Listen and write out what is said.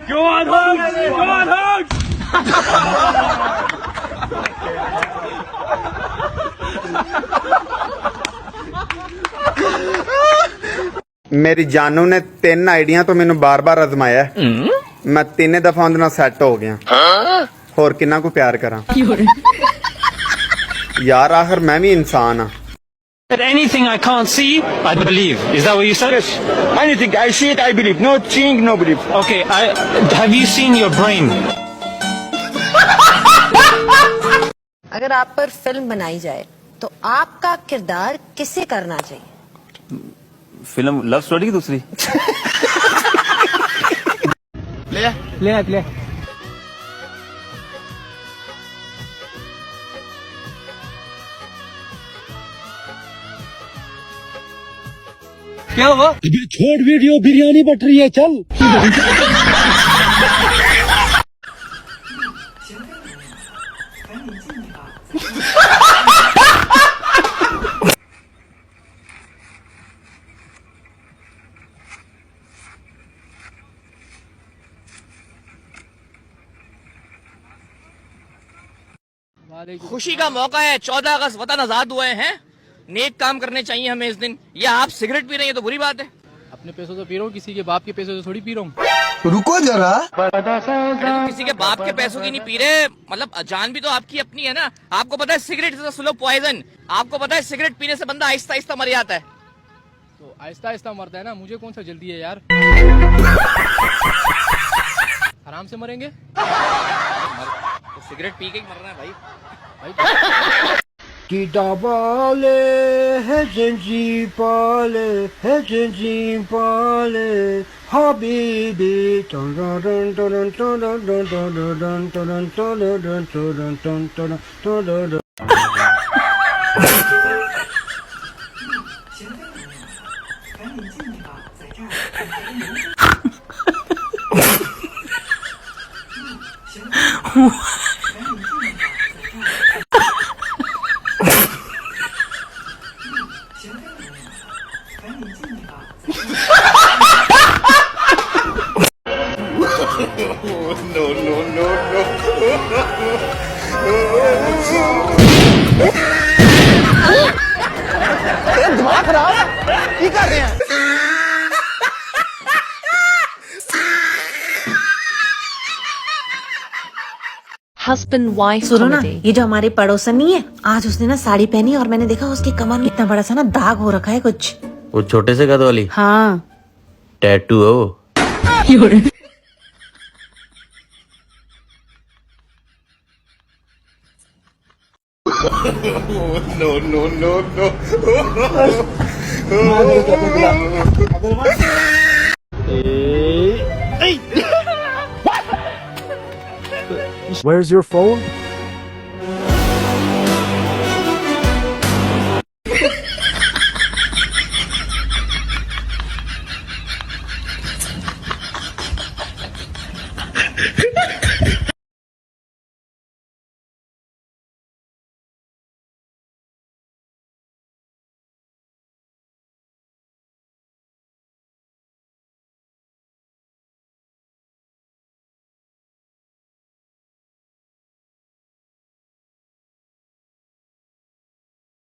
Go on, Hugs! Go on, Hugs! ਮੇਰੀ ਜਾਨੂ ਨੇ 3 ਆਈਡੀਆਂ ਤੋਂ ਮੈਨੂੰ ਬਾਰ-ਬਾਰ ਅਜ਼ਮਾਇਆ ਮੈਂ 3 ਦਫਾ ਉਹਦੇ ਨਾਲ ਸੈੱਟ ਹੋ ਗਿਆ ਹੋਰ ਕਿੰਨਾ ਕੁ ਪਿਆਰ ਕਰਾਂ ਯਾਰ ਆਖਰ ਮੈਂ ਵੀ ਇਨਸਾਨ ਆ That anything I can't see, I believe. Is that what you said? Yes. Anything I see it, I believe. No seeing, no belief. Okay, have you seen your brain? अगर आप पर फिल्म बनाई जाए तो आपका किरदार किसे करना चाहिए? फिल्म लव स्टोरी की दूसरी ले क्या हुआ? छोड़ वीडियो बिरयानी बट रही है चल खुशी का मौका है 14 अगस्त वतन आजाद हुए हैं नेक काम करने चाहिए हमें इस दिन या आप सिगरेट पी रहे हैं तो बुरी बात है अपने पैसों से पी रहा हूँ किसी के बाप के पैसों से थोड़ी पी रहा हूँ रुको जरा तो किसी के बाप के पैसों की नहीं पी रहे मतलब जान भी तो आपकी अपनी है ना आपको पता है सिगरेट इज स्लो पॉइजन आपको पता है सिगरेट पीने से बंदा आहिस्ता आहिस्ता मर जाता है तो आहिस्ता आहिस्ता मरता है ना मुझे कौन सा जल्दी है यार आराम से मरेंगे तो सिगरेट पी के ही मरना है भाई किताबाले है जंजी पाले है जंजी पाले हबीबी टन टन टन टन टन टन टन टन टन टन टन हस्बैंड वाइफ सुनो ना ये जो हमारे पड़ोसन नहीं है आज उसने ना साड़ी पहनी और मैंने देखा उसकी कमर में इतना बड़ा सा ना दाग हो रखा है कुछ वो छोटे से कद वाली हाँ टैटू है वो Where's your phone?